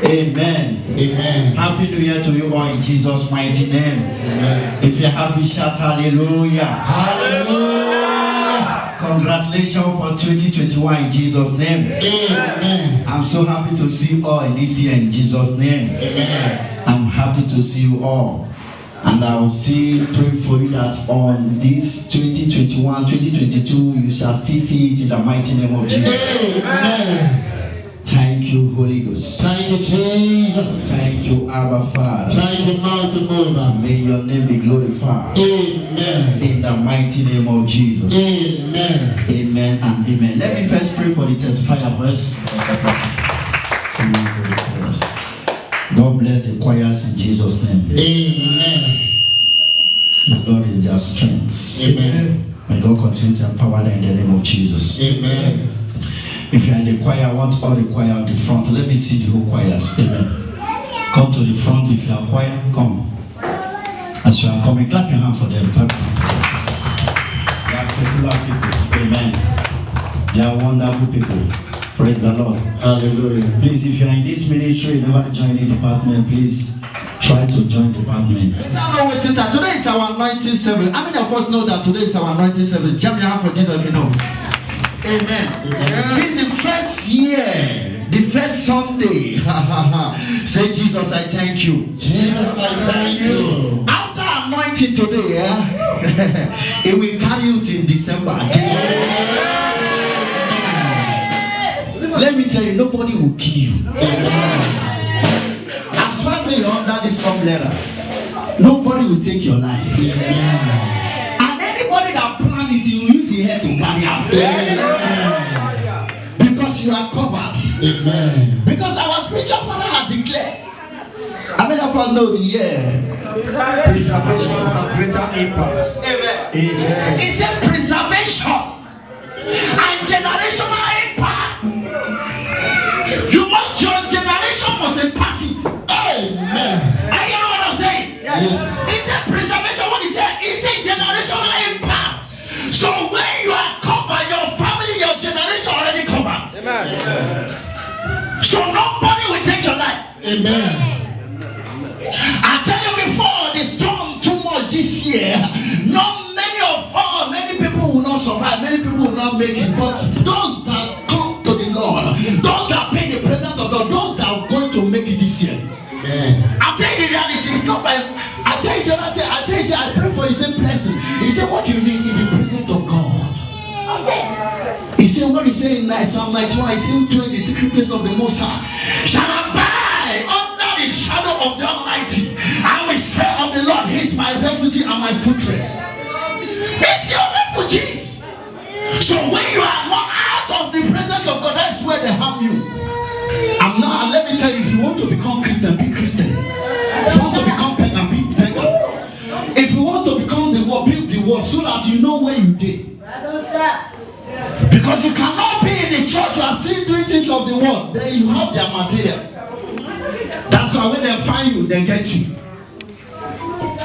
Amen. Amen. Happy New Year to you all in Jesus' mighty name. Amen. If you're happy, shout hallelujah. Hallelujah. Congratulations for 2021 in Jesus' name. Amen. I'm so happy to see you all in this year in Jesus' name. Amen. I'm happy to see you all. And I will pray for you that on this 2021, 2022, you shall still see it in the mighty name of Jesus. Amen. Thank you, Holy Ghost. Thank you, Jesus. Thank you, Abba Father. Thank you, Mountain Mover. May your name be glorified. Amen. In the mighty name of Jesus. Amen. Amen and amen. Let me first pray for the testifier verse. God bless the choirs in Jesus' name. Amen. The Lord is their strength. Amen. May God continue to empower them in the name of Jesus. Amen. If you are in the choir, I want all the choir at the front. Let me see the whole choirs. Amen. Come to the front if you are choir. Come. As you are coming, clap your hand for them. They are popular people. Amen. They are wonderful people. Praise the Lord. Hallelujah. Please, if you are in this ministry, you never join the department, please try to join the department. Today is our anointing service. How many of us know that today is our anointing service? Jump your hand for Jesus if you know. Amen. This is the first year, the first Sunday. Say, Jesus, I thank you. Jesus, I thank you. After anointing today, it will carry you till December. Let me tell you, nobody will kill you. As far as you're under this umbrella, nobody will take your life. And anybody that plans it, you will use your head to carry out. Because you are covered. Amen. Because our spiritual father had declared. I mean, if I know the year, preservation and greater impacts. Amen. He said preservation and generational impact. You must, your generation must impact it. Amen. And you know what I'm saying? Yes. He said preservation. What he said? He said generational impact. So when you are covered, your family, your generation already covered. Amen. So nobody will take your life. Amen. I tell you before the storm too much this year, many people will not survive, many people will not make it. But those that come to the Lord, those that pay the presence of God, those that are going to make it this year. Amen. I'll tell you the reality. It's not by I tell you, Jonathan, I tell you, say, I pray for the same blessing. He said, what you need in the presence of God. He said, what he said in Psalm 91, he said, to in the secret place of the Most High shall abide under the shadow of the Almighty. I will say of the Lord, he is my refuge and my fortress. It's your refugees. So when you are not out of the presence of God, that's where they harm you. I'm not, let me tell you, if you want to become Christian, be Christian. If you want to become pagan, be pagan. If you want to become the world, build the world so that you know where you did. Because you cannot be in the church, you are still doing things of the world. Then you have their material. That's why when they find you, they get you.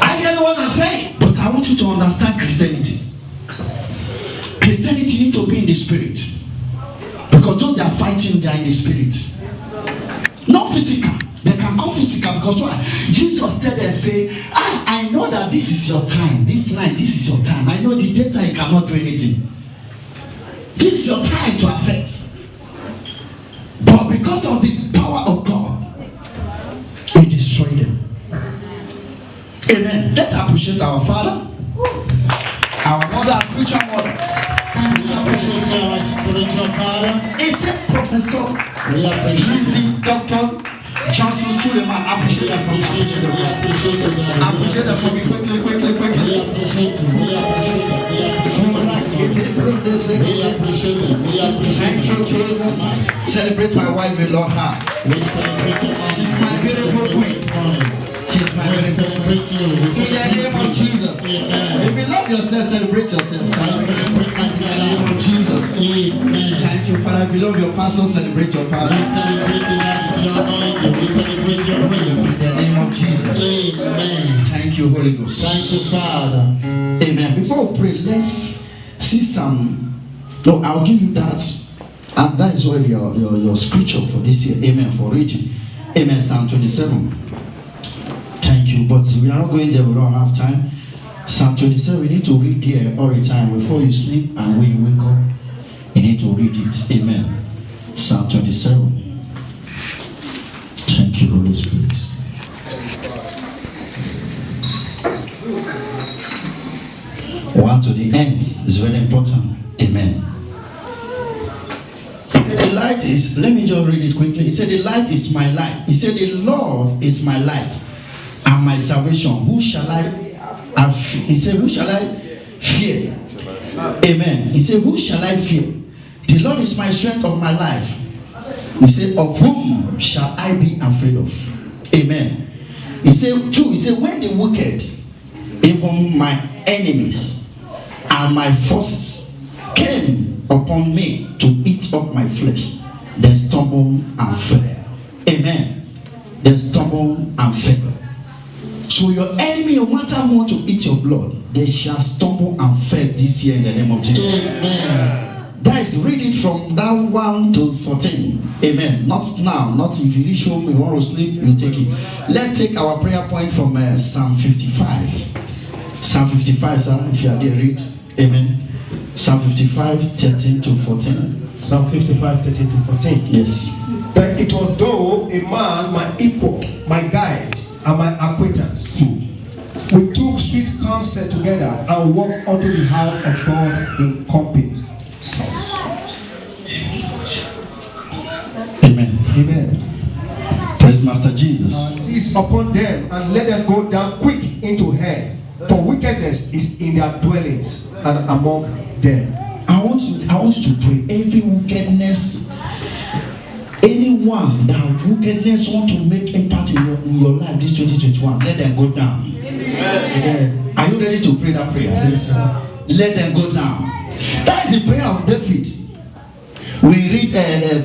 I get what I'm saying. But I want you to understand Christianity. Christianity need to be in the spirit. Because those that are fighting, they are in the spirit. Not physical. They can come physical because why? Jesus tell them, say, I know that this is your time. This night, this is your time. I know the daytime you cannot do anything. This is your time to affect. But because of the power of God, He destroyed them. Amen. Let's appreciate our Father, our mother, our spiritual mother. Appreciate our spiritual father. It's a professor. We appreciate Lizzie, Dr. Johnson Suleiman. Appreciate you. We appreciate you. We appreciate you. Appreciate them for me quickly. We appreciate you. We appreciate you. We appreciate you. We appreciate you. We appreciate Thank you, Jesus. Celebrate my wife in Lord her. We celebrate you. She's my beautiful queen. She's my We beautiful celebrate you. in the name of Jesus. Amen. If you love yourself, celebrate yourself. I celebrate myself. In the name of Jesus. Amen. Thank you, Father. If you love your pastor, celebrate your We pastor. celebrate you. That's your anointing. We celebrate your praise. In the name of Jesus. Amen. Thank you, Holy Ghost. Thank you, Father. Amen. Before we pray, let's see some. No, I'll give you that. And that is what your scripture for this year. Amen. For reading. Amen. Psalm 27. Thank you. But we are not going there, we don't have time. Psalm 27, we need to read there all the time. Before you sleep and when you wake up, you need to read it. Amen. Psalm 27. Thank you, Holy Spirit. One to the end is very important. Amen. The light is, let me just read it quickly. He said, the light is my light. He said, the Lord is my light and my salvation. Who shall I have? He said, who shall I fear? Amen. He said, who shall I fear? The Lord is my strength of my life. He said, of whom shall I be afraid of? Amen. He said, too, he said, when the wicked, even my enemies and my forces came upon me to eat up my flesh, they stumbled and fell. Amen. They stumbled and fell. So your enemy, no matter who want to eat your blood, they shall stumble and fall this year in the name of Jesus. Amen. That is, read it from that 1 to 14. Amen. Not now, not if you show me you want to sleep, you take it. Let's take our prayer point from Psalm 55. Psalm 55, sir, if you are there, read. Amen. Psalm 55, 13 to 14. Psalm 55, 13 to 14. Yes. But it was though a man, my equal, my guide, and my acquaintance. We took sweet counsel together and walked unto the house of God in company. Amen. Amen. Praise Master Jesus. Seize upon them and let them go down quick into hell, for wickedness is in their dwellings and among them. I want you to pray. Every wickedness, anyone that wickedness want to make impact in your life this 2021, let them go down. Amen. Are you ready to pray that prayer? Yes, sir. Let them go down. That is the prayer of David. We read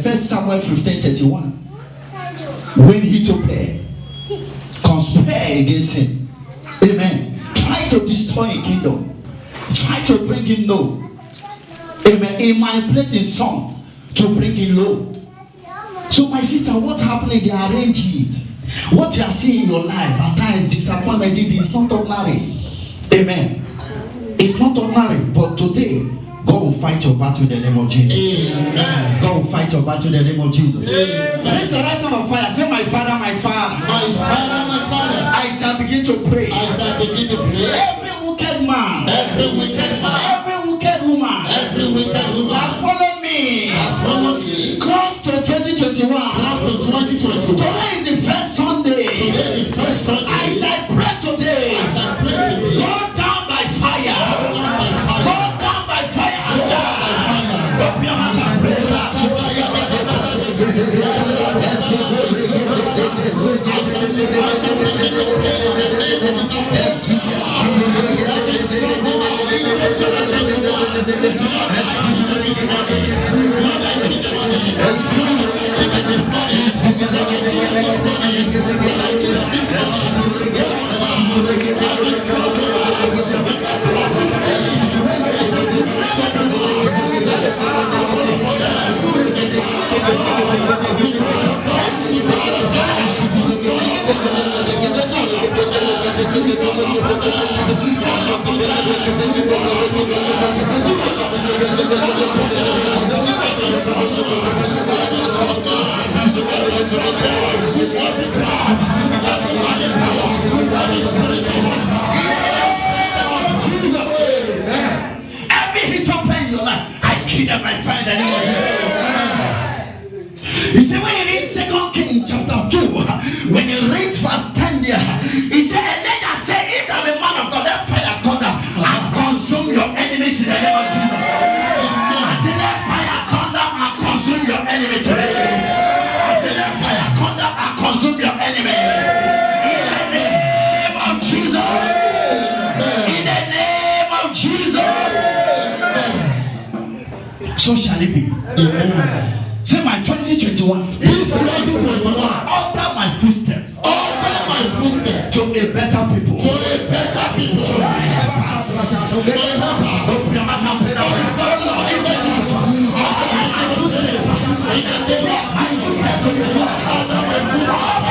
1 Samuel 15:31. When he took conspire against him, amen, try to destroy a kingdom, try to bring him low, amen, in my place in song to bring him low. So my sister, what happened? They arrange it. What you are seeing in your life at times, disappointment, this is not ordinary. Amen. It's not ordinary, but today God will fight your battle in the name of Jesus. Amen. God will fight your battle in the name of Jesus. Raise the right hand of fire. Say, my Father, my Father. My Father, my Father. I shall begin to pray. I shall begin to pray. Every wicked man. Every wicked man. Every wicked woman. Every wicked woman. That follow me. That follow me. Close to 2021. Close to 2021. Today is the first Sunday. Today is the first Sunday. I shall pray today. I shall pray today. Go down by fire. Go down by fire. Go down by fire. And die. Open your mouth and pray that. Every hit of pain in your life, I kill them by fire in the name of Jesus. You see, when you read 2 Kings chapter 2, when you read verse 10 there, he said, and then I say, if I'm a man of God, let fire come down and consume your enemies in the name of Jesus. I said, let fire come down and consume your enemy today. I said, let fire come down and consume your enemy. In the name of Jesus. In the name of Jesus. So shall it be. Amen. Say my 2021. This 2021. Order my footstep. Order my footstep. To a better people. To a better people. To help us. To help us. Open your mouth and pray now. Order my footstep. In the name of Jesus. Order my footstep.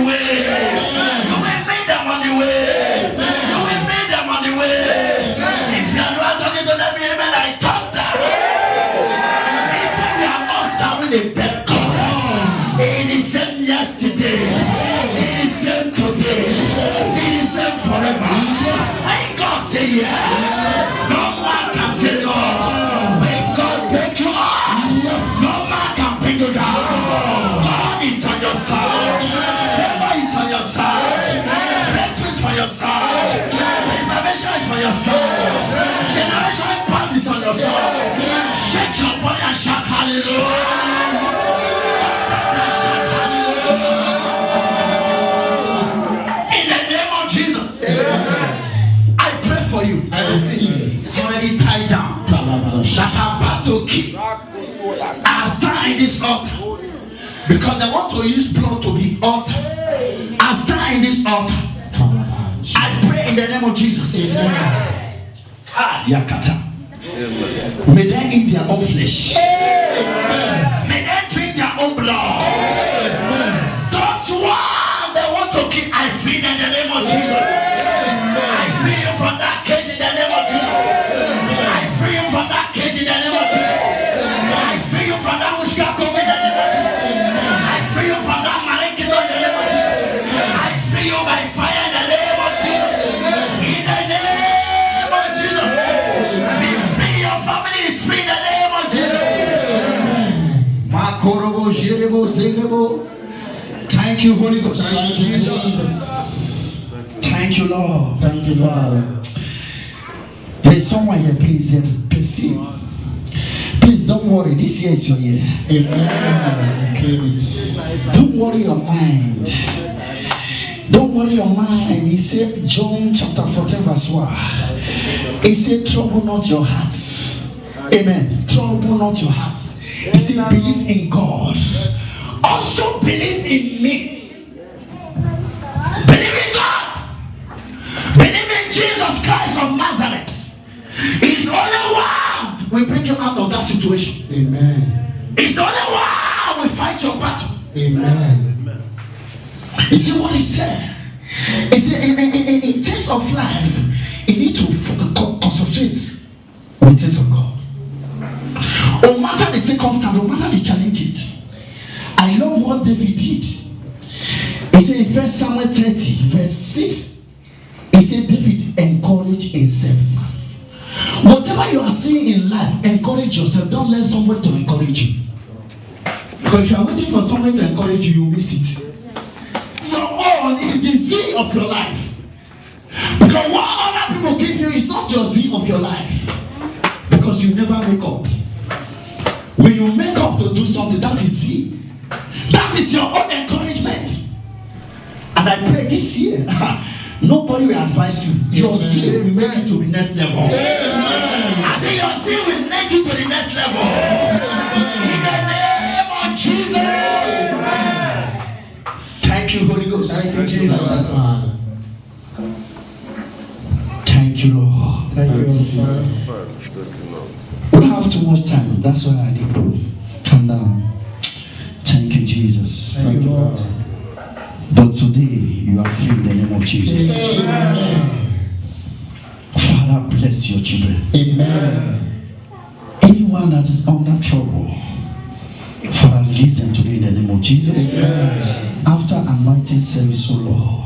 way. You will meet them on the way. You will meet them on the way. If you are not talking to them, amen, I thought that. He said we are not serving a dead God. It is same yesterday. It is same today. It is same forever. And God say yes. No man can say no. When God take you up, no man can bring you down. God is on your side. Favor is on your side. Breakthrough is for your side. Preservation is for your side. Generation path is on your side. Shake your body and shout hallelujah. In the name of Jesus, I pray for you. I receive. Already tied down. That are battle key. I stand in this altar because I want to use blood to be altar. I stand in this altar. I pray in the name of Jesus. Yakata. May they eat their own flesh. May they drink their own blood. Those one they want to kill, I free them in the name of Jesus. I free you from that cage in the name of Jesus. I free you from that cage in the name of Jesus. I free you from that witchcraft in the name of Jesus. I free you from that marriage in the name of Jesus. I free you by fire in the name of Jesus. In the name of Jesus. Be free, your family is free in the name of Jesus. Thank you, Holy Ghost. Thank you, Jesus. Thank you, Lord. Thank you, Father. There's someone here, please, perceive. Please don't worry, this year is your year. Amen. Claim it. Don't worry your mind. Don't worry your mind. He said, John chapter 14, verse 1. He said, trouble not your hearts. Amen. Trouble not your hearts. He said, believe in God. Also believe in me. Believe in God. Believe in Jesus Christ of Nazareth. He's only one will bring you out of that situation. Amen. It's the only one will fight your battle. Amen. You see what he said? He said in terms of life, you need to concentrate with things of God. No matter the circumstance, no matter the challenge it. I love what David did. He said in 1 Samuel 30, verse 6, he said David encouraged himself. Whatever you are seeing in life, encourage yourself. Don't let someone to encourage you. Because if you are waiting for someone to encourage you, you miss it. Your own is the zeal of your life. Because what other people give you is not your zeal of your life. Because you never make up. When you make up to do something, that is zeal. That is your own encouragement. And I pray this year, nobody will advise you. Your zeal will make you to the next level. I say your zeal will make you to the next level. In the name of Jesus. Thank you, Holy Ghost. Thank you, Jesus. Thank you, Lord. Thank you, Jesus. We don't have too much time. That's why I did go. Calm down. Thank you, Jesus. Thank you, Lord. But today you are free in the name of Jesus. Amen. Father, bless your children. Amen. Anyone that is under trouble, Father, release them today in the name of Jesus. Amen. After anointing service, oh Lord,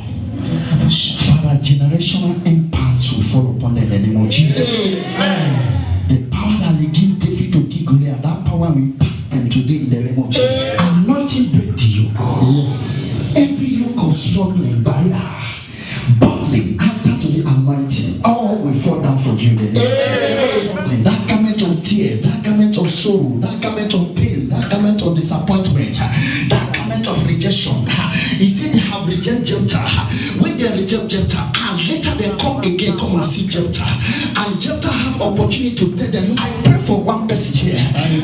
Father, generational impacts will fall upon them in the name of Jesus. Amen. The power that they give David to give Goliath, that power will impact them today in the name of Jesus. Anointing break the yoke. Yes. Every yoke of struggling, barrier, buckling after to the anointing, all will fall down from you. That garment of tears, that garment of sorrow, that garment of pains, that garment of disappointment, that garment of rejection. He said they have rejected Jephthah. When they reject Jephthah, and later they come again, come and see Jephthah. And Jephthah have opportunity to tell them, I pray for one person here. I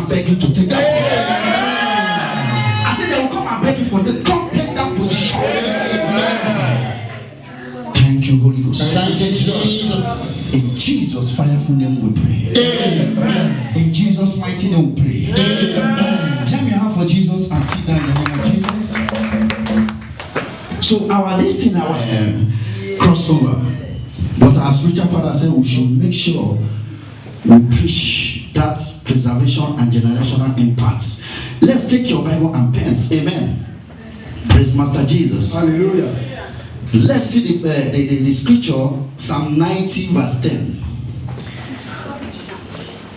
beg you to take that position. I said they will come and beg you for that. Come take that position. Thank you, Holy Ghost. Thank you, Jesus. In Jesus' fireful name we pray. Amen. In Jesus' mighty name we pray. Amen. Jam your hand for Jesus and sit down in the name of Jesus. So our listing, our crossover. But our spiritual father said we should make sure we preach that preservation and generational impacts. Let's take your Bible and pens. Amen. Praise Master Jesus. Hallelujah. Let's see the scripture, Psalm 90 verse 10.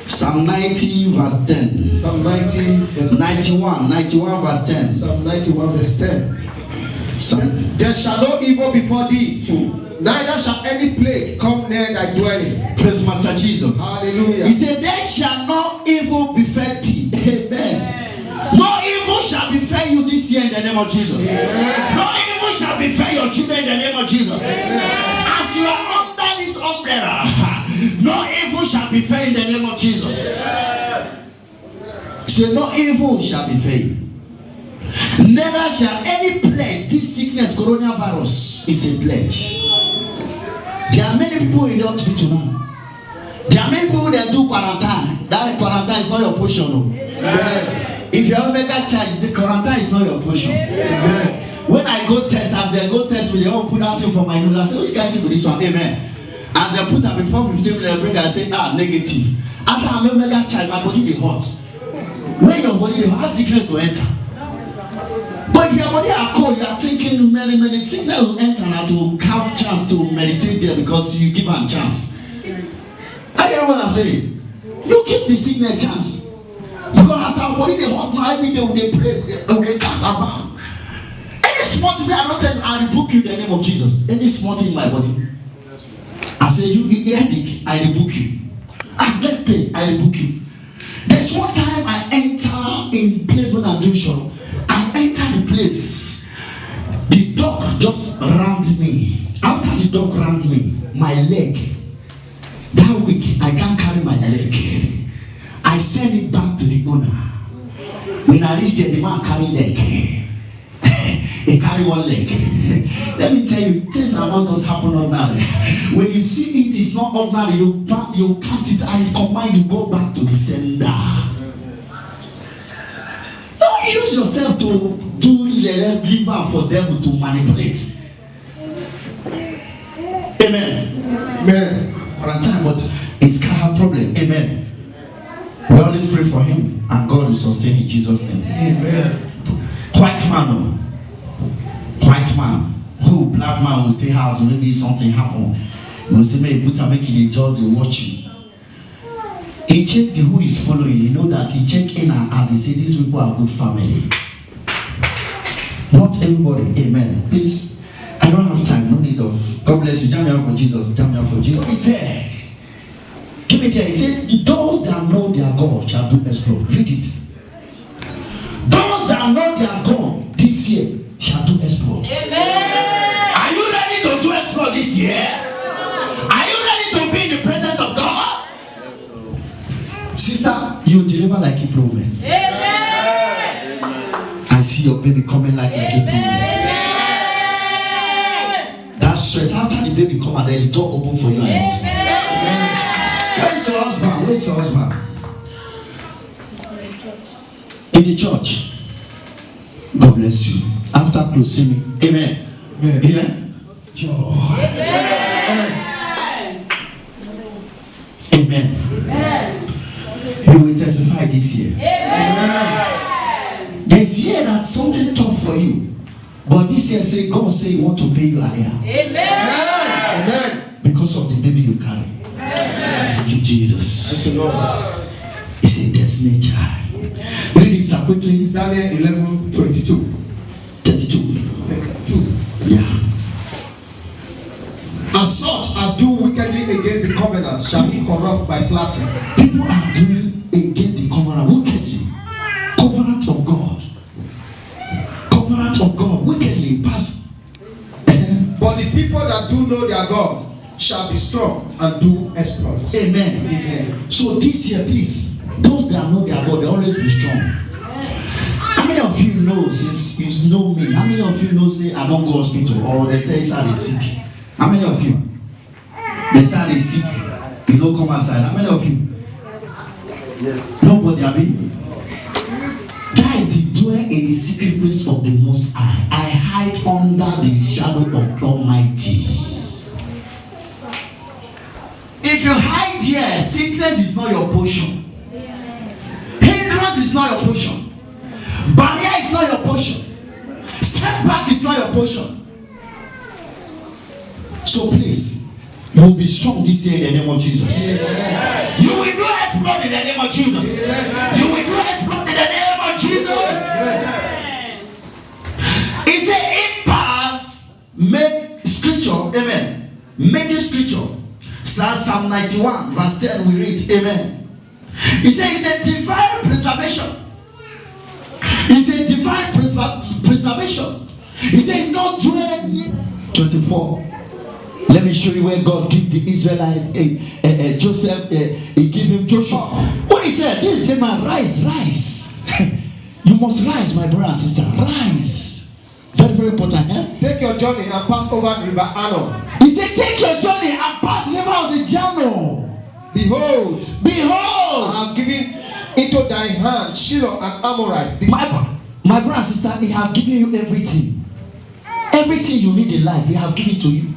Psalm 90 verse 10. Psalm 90 verse 91 verse 10. Psalm 91 verse 10. There shall no evil before thee, neither shall any plague come near thy dwelling. Praise Master Jesus. Hallelujah. He said, there shall no evil befall thee. Amen. No evil shall befall you this year in the name of Jesus. Amen. No evil shall befall your children in the name of Jesus. Amen. As you are under this umbrella, no evil shall befall in the name of Jesus. He said, no evil shall befall you. Neither shall any pledge. This sickness, coronavirus, is a pledge. There are many people in the hospital now. There are many people that do quarantine. That quarantine is not your portion. No. Amen. If you have a mega charge, the quarantine is not your portion. Amen. When I go test, as they go test me, they all put out thing for my nose. I say, which kind of thing with this one? Amen. As they put up before 15 minutes break, I say, negative. As I'm a mega charge, my body is hot. When your body is hot, sickness will enter. But if your body are cold, you are thinking many sickness will enter and to have chance to meditate there because you give them a chance. I get what I'm saying. You give the sickness a chance. Because as our body they hot now, every day they pray, they cast a bomb. Any small thing I don't tell you, I rebuke you in the name of Jesus. Any small thing in my body. I say you headache, I rebuke you. I get pain, I rebuke you. There's one time I enter in place when I'm doing show. I enter the place. The dog just rammed me. After the dog rammed me, my leg. That week, I can't carry my leg. I send it back to the owner. When I reach there, the man carry leg. He carry one leg. Let me tell you, things are not just happen ordinary. When you see it, it's not ordinary. You cast it and command you go back to the sender. Don't use yourself to do liver for devil to manipulate. Amen. Amen. Quarantine, but it's kind of a problem. Amen. We always pray for him, and God will sustain in Jesus' name. Amen. White man, who black man will stay house, maybe something happen. He will say, "May put a make it just they watch you." He check the who is following. You know that he check in and out. He say these people are good family. Not everybody. Amen. Please, I don't have time. No need of. God bless you. Jam me out for Jesus. Jam me out for Jesus. He said, give me there. He said, those that know their God shall do exploit. Read it. Those that know their God this year shall do exploit. Amen. Are you ready to do exploit this year? Are you ready to be in the presence of God? Sister, you deliver like a woman. Amen. I see your baby coming like a woman. That's straight after the baby come and there is door open for you. Amen. Where's your husband? Where's your husband? In the church. God bless you. After closing, amen. Amen. Amen. Joy. Amen. Amen. Amen. You will testify this year. Amen. This year that's something tough for you. But this year say God say he want to pay you higher. Amen. Amen. Because of the baby you carry. Amen. Thank you, Jesus. Thank you, Lord. It's a destiny child. Read this quickly. Daniel 11:22. 32. 32. Yeah. As such as do wickedly against the covenant shall he corrupt by flattery. People are doing against the covenant wickedly. Covenant of God. Covenant of God wickedly pass. But the people that do know their God shall be strong and do exploits. Amen. Amen. So this year, please, those that know their God, they always be strong. How many of you know since you know me? How many of you know say I don't go hospital or they tell you say they sick? How many of you? They say they sick. You don't come outside. How many of you? Yes. Nobody. I mean, guys, the in the secret place of the Most High. I hide under the shadow of Almighty. If you hide here, sickness is not your portion. Hindrance is not your portion. Barrier is not your portion. Setback is not your portion. So please, you will be strong this year in the name of Jesus. Yeah. You will do exploit in the name of Jesus. Yeah. You will do exploit in the name of Jesus. Yeah. He said, in parts, make scripture, amen. Make it scripture. Psalm 91, verse 10, we read, amen. He said, it's a divine preservation. It's a divine preservation. He said, not 24. Let me show you where God gave the Israelites Joseph. He gave him Joshua. What he said, this is man, rise, rise. You must rise, my brother and sister. Rise. Very, very important. Take your journey and pass over the river Arnon. He said, take your journey and pass the river of the Jordan. Behold, I have given into thy hand Shiloh and Amorite. My brother and sister, he have given you everything. Everything you need in life, he have given to you.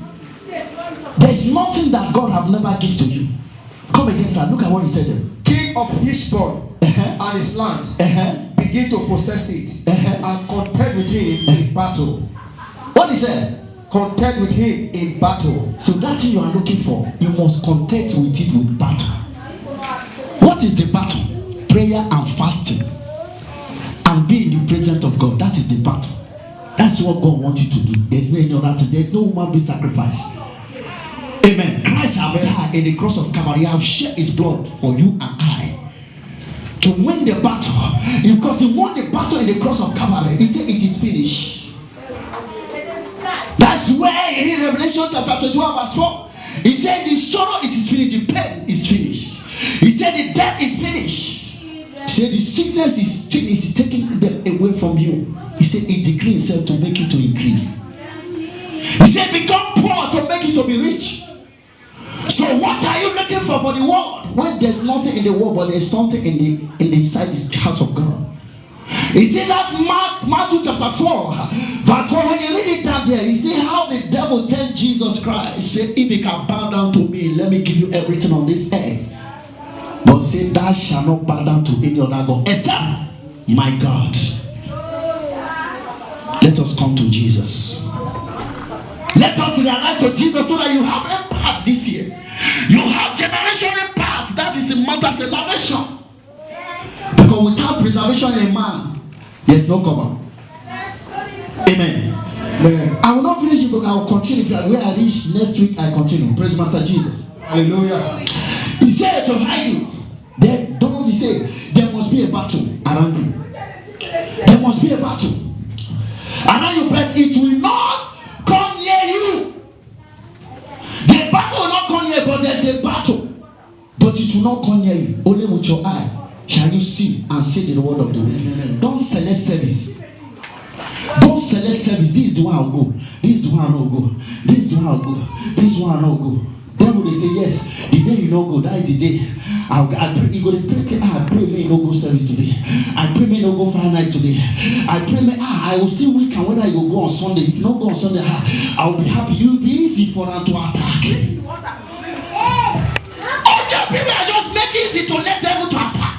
There is nothing that God have never given to you. Come again, sir. Look at what he said there. King of Heshbon and his land, begin to possess it and contend with him in battle. What he said? Contend with him in battle. So that thing you are looking for, you must contend with it with battle. What is the battle? Prayer and fasting. And be in the presence of God. That is the battle. That's what God wants you to do. There's no any other thing. There's no human being sacrifice. Amen. Christ have died in the cross of Calvary. He have shed his blood for you and I to win the battle. Because he won the battle in the cross of Calvary. He said it is finished. That's where in Revelation chapter 21 verse 4, he said the sorrow it is finished, the pain is finished. He said the death is finished. He said the sickness is finished, he's taking them away from you. He said he decreed himself to make you to increase. He said become poor to make you to be rich. So what are you looking for the world? When there's nothing in the world, but there's something in the inside the house of God. He said that Matthew chapter 4, verse 4, when you read it down there, he said how the devil tempted Jesus Christ. He said, if you can bow down to me, let me give you everything on this earth. But he said, thou shalt not bow down to any other God except my God. Let us come to Jesus. Let us realize to Jesus so that you have a path this year. You have generational path. That is a matter of salvation. Because without preservation in a man, there's no cover. Amen. I will not finish it, but I will continue. Where I reach next week, I continue. Praise Master Jesus. Hallelujah. He said to hide you. He said there must be a battle around you. There must be a battle. And now you bet it will not come near you. The battle will not come near, but there's a battle. But it will not come near you. Only with your eye shall you see and say the word of the wicked. Don't select service. Don't select service. This is the one I'll go. This is the one I'll not go. This is the one I'll go. This is the one I'll not go. Devil they say yes. The day you not go, that is the day. I pray. You go to pray. I pray me no go service today. I pray me no go Friday night today. I pray me I will still weak and whether you go on Sunday. If you not go on Sunday, I will be happy. You will be easy for them to attack. Other people are just make it easy to let devil to attack.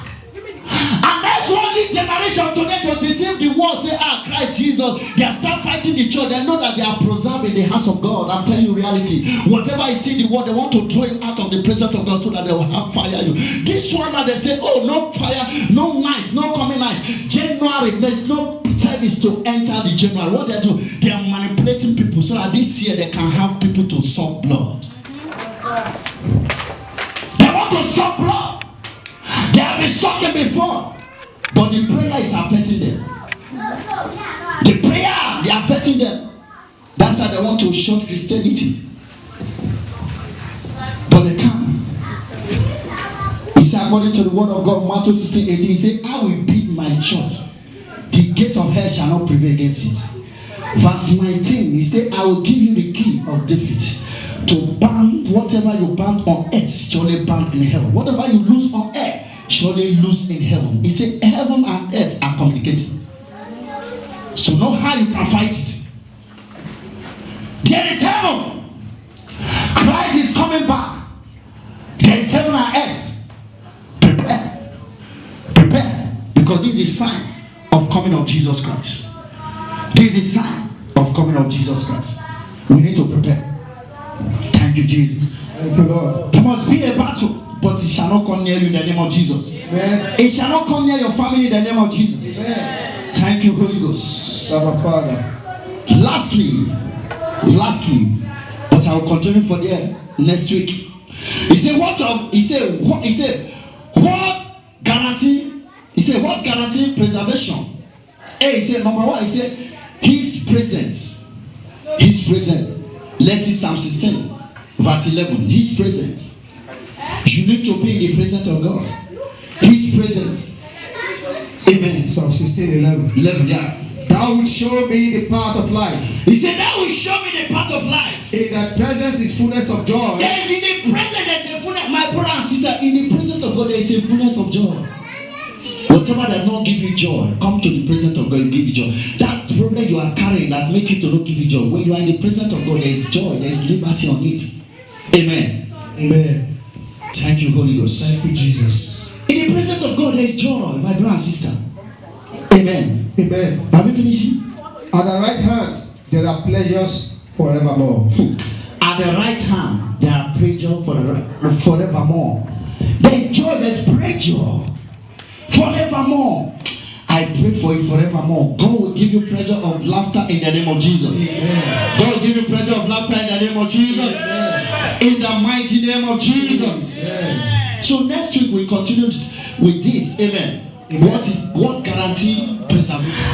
And that's only generation today they deceive the world. Say Christ Jesus. They are start fighting the church. They know that they are preserved in the house of God. I'm telling you reality. Whatever is in the world, they want to throw it out of the presence of God so that they will have fire you. This one that they say, oh, no fire, no night, no coming night. January, there's no service to enter the January. What they do, they are manipulating people so that this year they can have people to suck blood. They want to suck blood. They have been sucking before, but the prayer is affecting them. The prayer, they are affecting them. That's why they want to shut Christianity. But they can't. He said, according to the word of God, Matthew 16:18, he said, I will build my church. The gate of hell shall not prevail against it. Verse 19, he said, I will give you the key of David to bind whatever you bind on earth, surely bound in heaven. Whatever you lose on earth, surely lose in heaven. He said, heaven and earth are communicating. So know how you can fight it. There is heaven. Christ is coming back. There is heaven and earth. Prepare. Prepare. Because this is the sign of coming of Jesus Christ. This is the sign of coming of Jesus Christ. We need to prepare. Thank you, Jesus. Thank you, Lord. There must be a battle, but it shall not come near you in the name of Jesus. Amen. It shall not come near your family in the name of Jesus. Amen. Thank you, Holy Ghost. Our Father. Lastly, but I will continue for there next week. He said, what guarantee? He said, what guarantee preservation? He said, number one, he said, His presence. His presence. Let's see Psalm 16, verse 11. His presence. You need to be in the presence of God. His presence. Amen. Psalm 16, 11. Yeah. Thou wilt show me the path of life. He said, Thou will show me the path of life. In thy presence is fullness of joy. There is in the presence, there's a fullness. My brother and sister, in the presence of God, there is a fullness of joy. Whatever does not give you joy, come to the presence of God, give you joy. That problem you are carrying that make you to not give you joy. When you are in the presence of God, there is joy, there is liberty on it. Amen. Amen. Thank you, Holy Ghost. Thank you, Jesus. In the presence of God, there is joy, my brother and sister. Amen. Amen. Have you finished? At the right hand, there are pleasures forevermore. At the right hand, there are pleasures forevermore. There is joy, there is pleasure forevermore. I pray for you forevermore. God will give you pleasure of laughter in the name of Jesus. Amen. God will give you pleasure of laughter in the name of Jesus. Amen. In the mighty name of Jesus. Amen. So next week we continue with this. Amen. Amen. What guarantee preservation?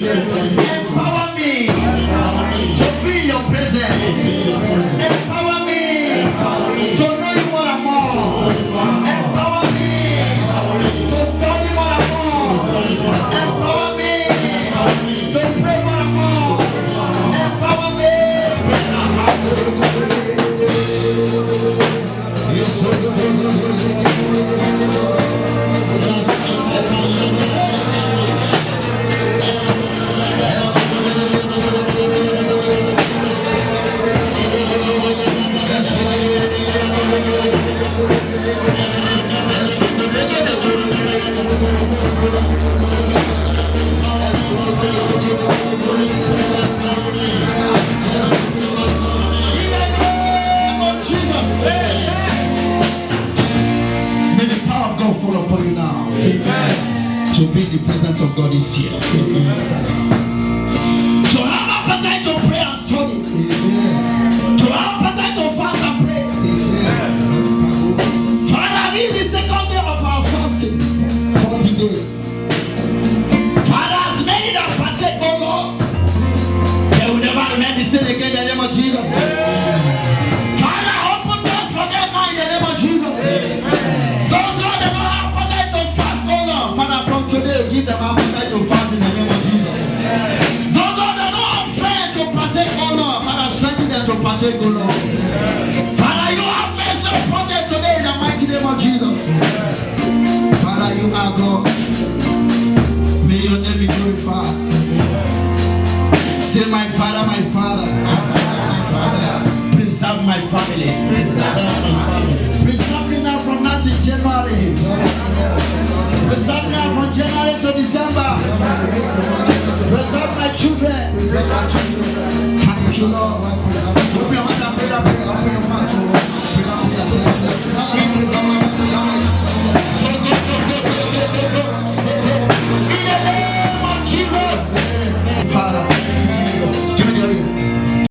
Empower me to be in your presence. Empower me to know you more and more. Empower me to study more and more. Empower me to pray more and more. Empower me. Fall upon you now. Amen. To be the presence of God this year. Amen. To have appetite to pray and study. Amen. To have appetite to fast and pray. Amen. Father, this is the second day of our fasting. 40 days. Father, as many that partake, oh Lord, they will never remain the same again in the name of Jesus. Amen. Father, open doors for them now in the name of Jesus. Amen. Father, from today, give them appetite to fast in the name of Jesus. Those that are not afraid to partake, oh Lord, Father, strengthen them to partake, oh Lord. Father, you have mercy upon them today in the mighty name of Jesus. Father, you are God. May your name be glorified. Say, my Father, preserve my family. Preserve me now from 9th January. Preserve me now from Thank you, Lord.